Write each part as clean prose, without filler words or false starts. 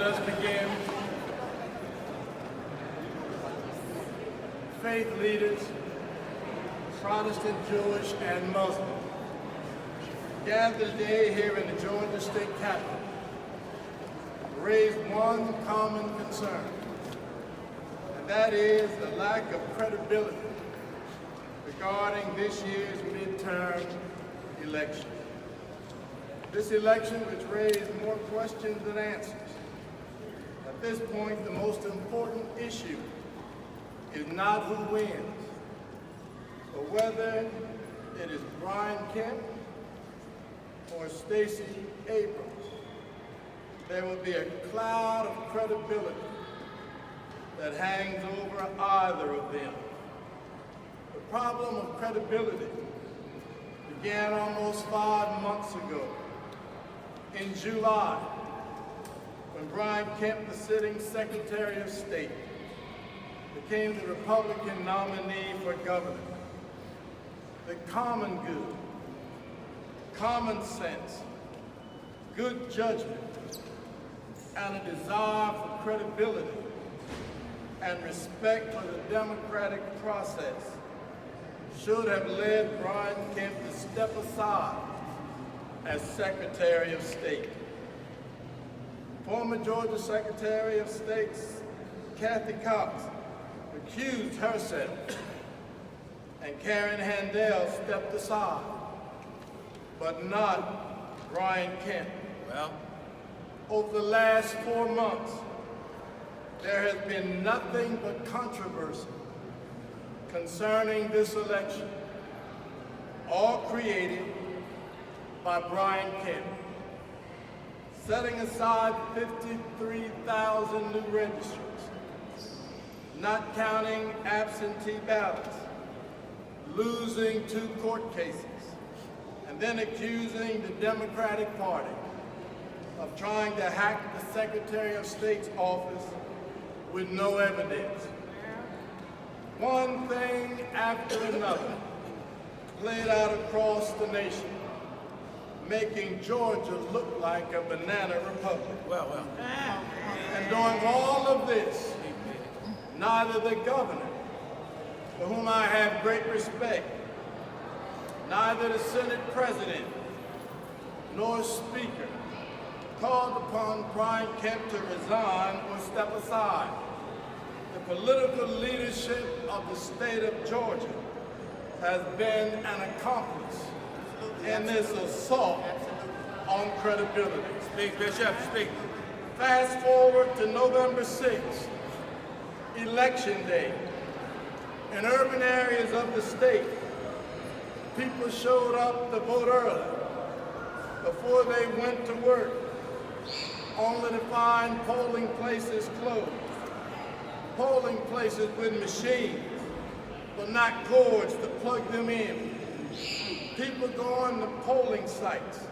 us begin. Faith leaders, Protestant, Jewish, and Muslim, gather today here in the Georgia State Capitol to raise one common concern, and that is the lack of credibility regarding this year's midterm election. This election, which raised more questions than answers. At this point, the most important issue is not who wins, but whether it is Brian Kemp or Stacey Abrams. There will be a cloud of credibility that hangs over either of them. The problem of credibility began almost 5 months ago, in July, when Brian Kemp, the sitting Secretary of State, became the Republican nominee for governor. The common good, common sense, good judgment, and a desire for credibility and respect for the democratic process should have led Brian Kemp to step aside as Secretary of State. Former Georgia Secretary of State Kathy Cox recused herself, and Karen Handel stepped aside, but not Brian Kemp. Well, over the last 4 months, there has been nothing but controversy concerning this election, all created by Brian Kemp. Setting aside 53,000 new registers, not counting absentee ballots, losing 2 court cases, and then accusing the Democratic Party of trying to hack the Secretary of State's office with no evidence. One thing after another played out across the nation, making Georgia look like a banana republic. Well. And during all of this, neither the governor, for whom I have great respect, neither the Senate President nor Speaker called upon Brian Kemp to resign or step aside. The political leadership of the state of Georgia has been an accomplice in this assault on credibility. Speak, Bishop, speak. Fast forward to November 6th, Election Day. In urban areas of the state, people showed up to vote early before they went to work, only to find polling places closed. Polling places with machines, but not cords to plug them in. People going to polling sites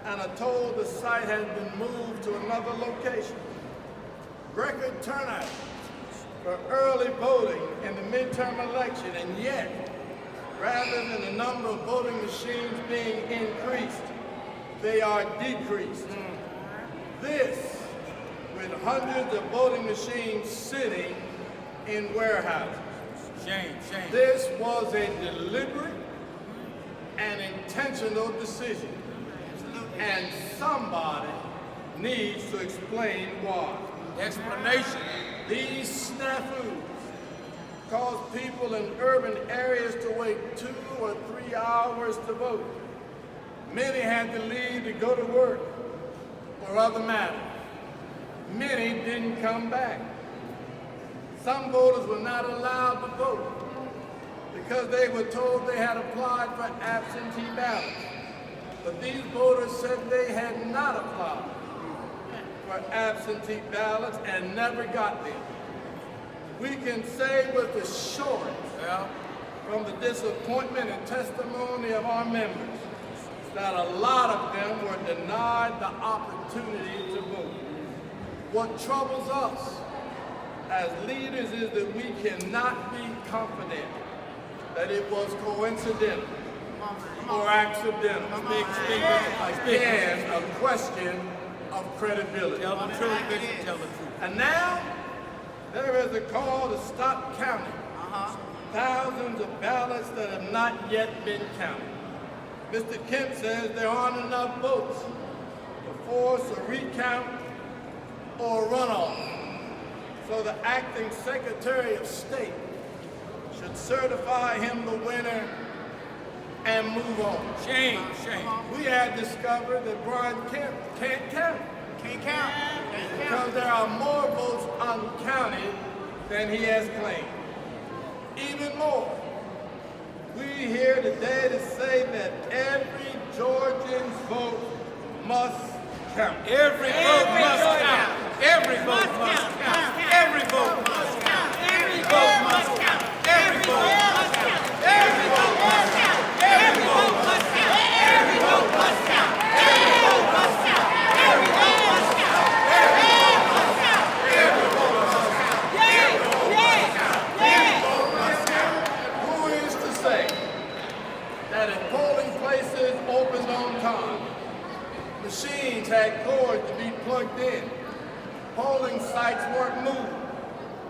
and are told the site has been moved to another location. Record turnout for early voting in the midterm election, and yet, rather than the number of voting machines being increased, they are decreased. This, with hundreds of voting machines sitting in warehouses. Shame. This was a deliberate and intentional decision, and somebody needs to explain why. Explanation. These snafus cause people in urban areas to wait 2 or 3 hours to vote. Many had to leave to go to work or other matters. Many didn't come back. Some voters were not allowed to vote because they were told they had applied for absentee ballots. But these voters said they had not applied for absentee ballots and never got them. We can say with assurance from the disappointment and testimony of our members that a lot of them were denied the opportunity to vote. What troubles us as leaders is that we cannot be confident that it was coincidental or accidental. Again, a question of credibility. Tell the truth, Bishop. Tell the truth. And now, there is a call to stop counting thousands of ballots that have not yet been counted. Mr. Kemp says there aren't enough votes to force a recount or a runoff. So the acting Secretary of State should certify him the winner and move on. Shame, shame. We had discovered that Brian Kemp can't count. Because there are more votes uncounted than he has claimed. Even more, we here today to say that every Georgian's vote must count. Every vote must count. Every vote must count. Every vote must count. Every vote must count. Every vote must count. Every vote must count. Every vote must count. Every vote must count. Every vote must count. Every vote must count. Every vote must count. Every vote must count. Who is to say that if polling places opened on time, machines had cords to be plugged in, polling sites weren't moved,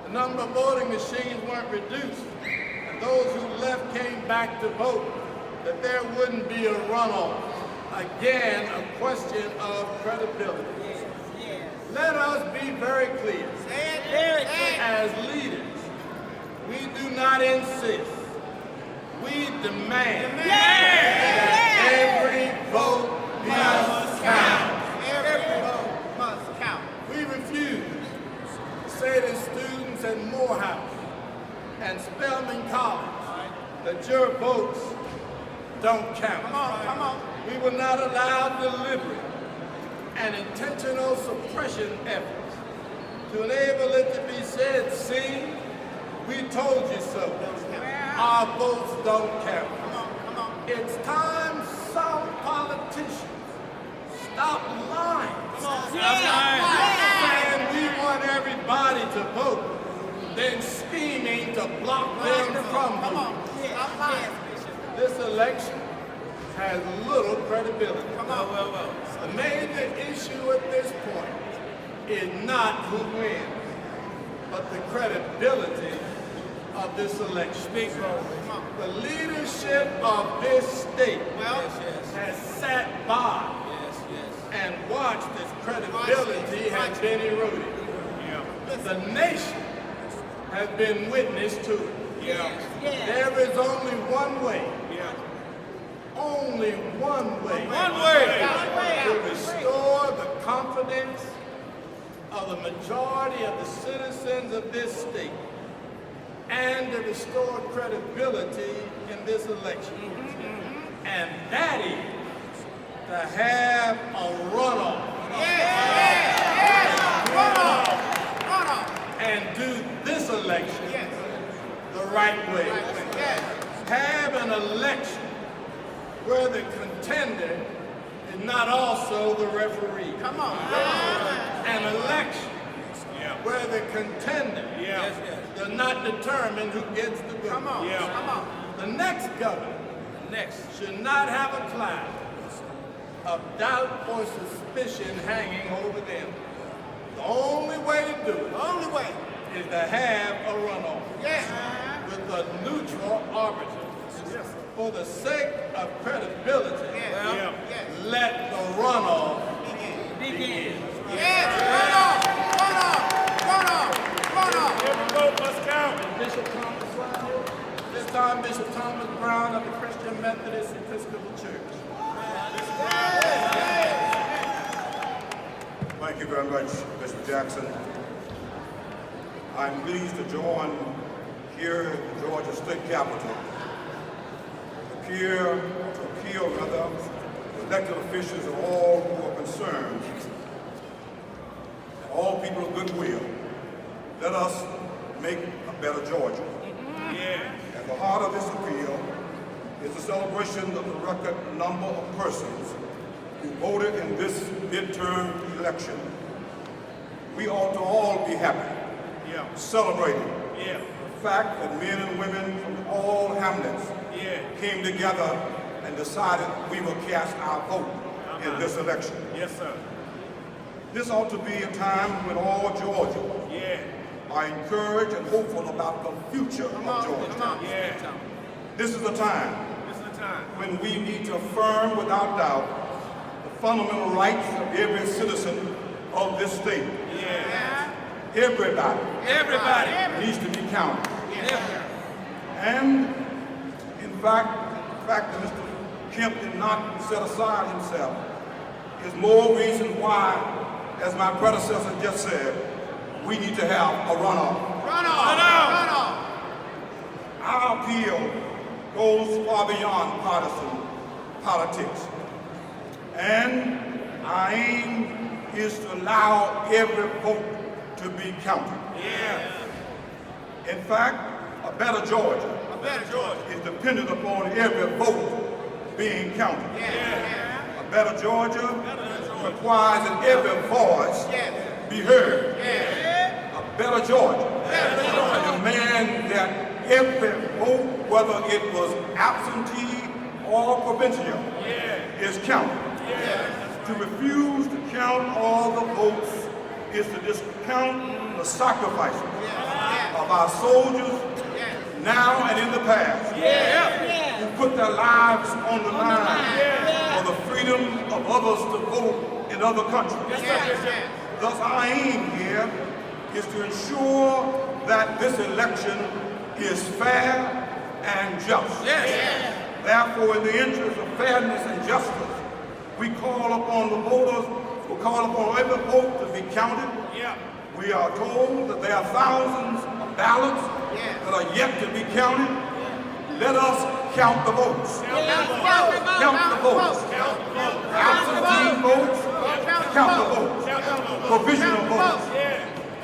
the number of voting machines weren't reduced, and those who left came back to vote, that there wouldn't be a runoff? Again, a question of credibility. Let us be very clear. As leaders, we do not insist. We demand that every vote must count. Every vote must count. We refuse to say to students at Morehouse and Spelman College that your votes don't count. Come on. We will not allow deliberate and intentional suppression efforts to enable it to be said, see, we told you so. Our votes don't count. Come on. It's time some politicians stop lying. Saying we want everybody to vote, then scheming to block them from voting. This election has little credibility. Well. The major issue at this point is not who wins, but the credibility of this election. Speak, bro. The leadership of this state has sat by and watched as credibility has been eroded. The nation has been witness to it. There is only one way. Only one way. To restore the confidence of the majority of the citizens of this state and to restore credibility in this election. And that is to have a runoff. Runoff. And do this election the right way. Have an election where the contender is not also the referee. Come on. An election where the contender does not determine who gets the vote. Come on. The next governor should not have a cloud of doubt or suspicion hanging over them. The only way to do it is to have a runoff with a neutral arbiter. For the sake of credibility, let the runoff begin. Runoff. Every vote must count. Bishop Thomas Brown here. This time, Bishop Thomas Brown of the Christian Methodist Episcopal Church. Thank you very much, Bishop Jackson. I'm pleased to join here at the Georgia State Capitol to appeal elected officials and all who are concerned, all people of goodwill. Let us make a better Georgia. At the heart of this appeal is the celebration of the record number of persons who voted in this midterm election. We ought to all be happy, celebrating the fact that men and women from all hamlets came together and decided we will cast our vote in this election. Yes, sir. This ought to be a time when all Georgians are encouraged and hopeful about the future of Georgia. This is the time when we need to affirm without doubt the fundamental rights of every citizen of this state. Everybody needs to be counted. And in fact, the fact that Mr. Kemp did not set aside himself is more reason why, as my predecessor just said, we need to have a runoff. Runoff. Our appeal goes far beyond partisan politics. And our aim is to allow every vote to be counted. In fact, a better Georgia is dependent upon every vote being counted. A better Georgia requires that every voice be heard. A better Georgia demands that every vote, whether it was absentee or provincial, is counted. To refuse to count all the votes is to discount the sacrifices of our soldiers now and in the past who put their lives on the line for the freedom of others to vote in other countries. Thus our aim here is to ensure that this election is fair and just. Therefore, in the interest of fairness and justice, we call upon the voters, we call upon every vote to be counted. We are told that there are thousands of ballots that are yet to be counted. Let us count the votes. Count the votes. Absentee votes, count the votes. Provisional votes,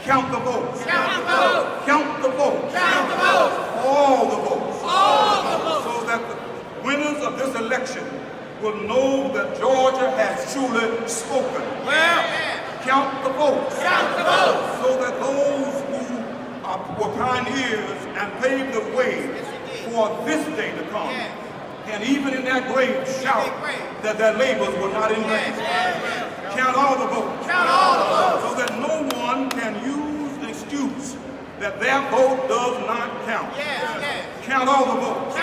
count the votes. Count the votes. All the votes. So that the winners of this election will know that Georgia has truly spoken. Count the votes. So that those who were pioneers and paved the way for this day to come can even in their grave shout that their labors were not in vain. Count all the votes. So that no one can use the excuse that their vote does not count. Count all the votes. In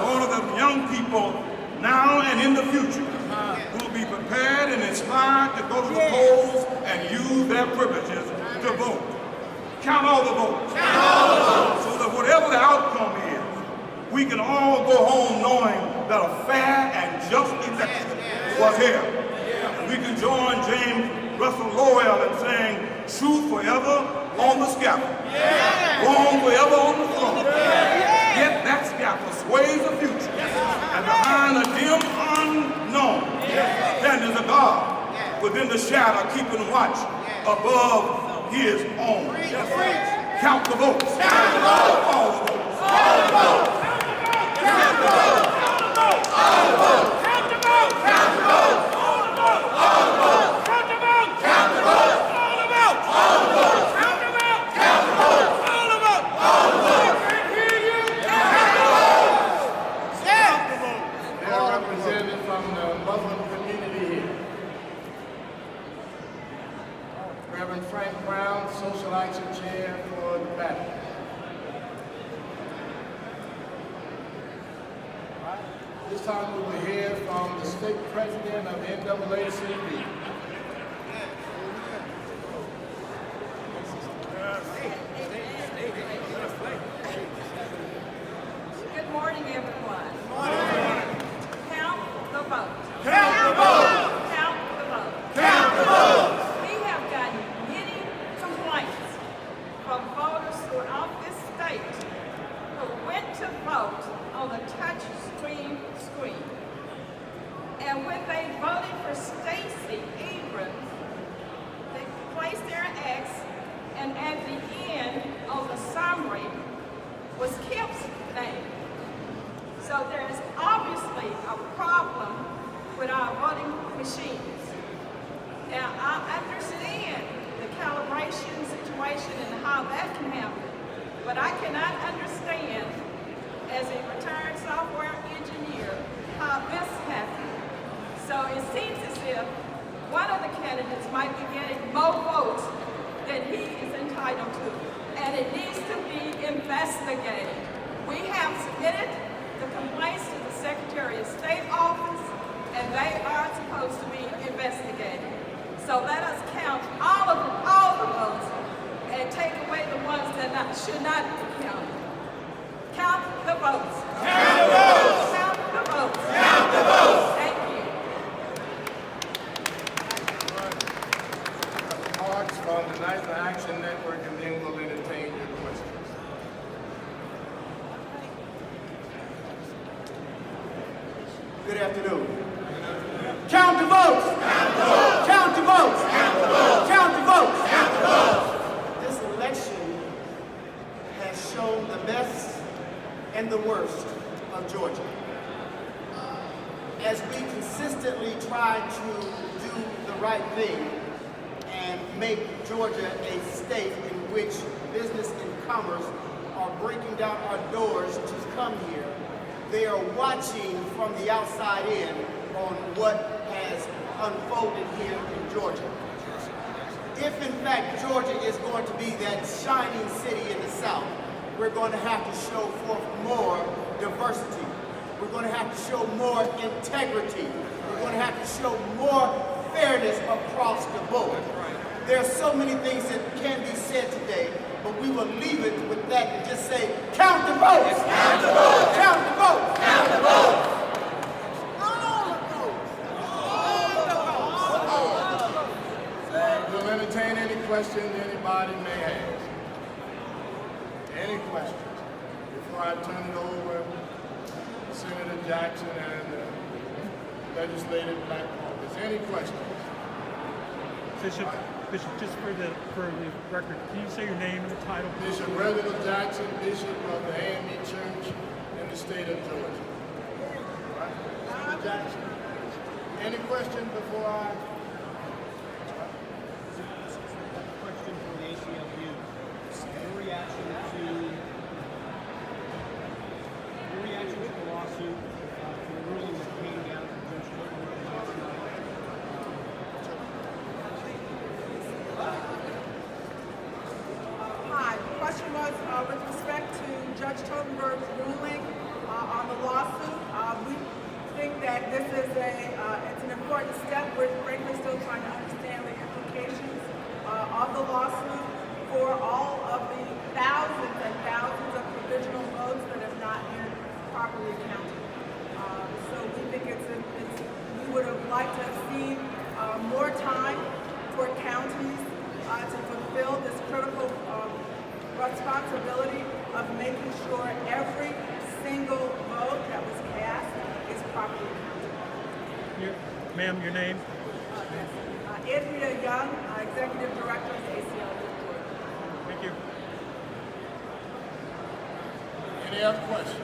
order that young people now and in the future will be prepared and inspired to go to the polls and use their privileges to vote. Count all the votes. So that whatever the outcome is, we can all go home knowing that a fair and just election was here. And we can join James Russell Lowell in saying, truth forever on the scaffold, wrong forever on the throne. Yet that scaffold sways the future, and behind a dim unknown stands a God within the shadow keeping watch above his own. Count the votes. All the votes. Count the votes. Count the votes. All the votes. Count the votes. Count the votes. All the votes. All the votes. Count the votes. Count the votes. All the votes. All the votes. Count the votes. Count the votes. All the votes. All the votes. Count the votes. They are represented from the Muslim community here. Reverend Frank Brown, Social Action Chair for the Baptist. This time we will hear from the state president of NAACP. Good morning, everyone. Count the vote. Count the vote. Count the vote. Count the vote. We have gotten many complaints from voters throughout this state who went to vote on the touch screen. And when they voted for Stacey Abrams, they placed their X, and at the end of the summary was Kemp's name. So there is obviously a problem with our voting machines. Now, I understand the calibration situation and how that can happen, but I cannot understand, as a retired software engineer, how this happened. So it seems as if one of the candidates might be getting more votes than he is entitled to. And it needs to be investigated. We have submitted the complaints to the Secretary of State office, and they are supposed to be investigated. So let us count all the votes and take away the ones that should not be counted. Count the votes. Count the votes. Count the votes. Count the votes. Thank you. Remarks from the National Action Network, and then we'll entertain your questions. Good afternoon. Count the votes! Count the votes! Count the votes! Count the votes! Count the votes! Count the votes! This election has shown the best and the worst of Georgia. As we consistently try to do the right thing and make Georgia a state in which business and commerce are breaking down our doors to come here, they are watching from the outside in on what has unfolded here in Georgia. If in fact Georgia is going to be that shining city in the South, we're going to have to show forth more diversity. We're going to have to show more integrity. We're going to have to show more fairness across the board. There are so many things that can be said today, but we will leave it with that and just say, count the votes! Count the votes! Count the votes! Count the votes! We'll entertain any questions anybody may have. Any questions? Before I turn it over to Senator Jackson and the Legislative Black Caucus. Any questions? Bishop, just for the record, can you say your name and the title? Bishop Reginald Jackson, Bishop of the AME Church in the state of Georgia. Right. Senator Jackson. Any questions before I? Question from the ACLU. Your reaction to the lawsuit, the ruling that came down from Judge Totenberg last night. Hi. The question was with respect to Judge Totenberg's ruling on the lawsuit. We think that this is it's an important step. We're frankly still trying to understand the implications of the lawsuit for all of the thousands and thousands of provisional votes that have not been properly counted. So we think we would have liked to have seen more time for counties to fulfill this critical responsibility of making sure every single vote that was cast is properly counted. Ma'am, your name? Andrea Young, Executive Director of the ACLU. Thank you. Any other questions?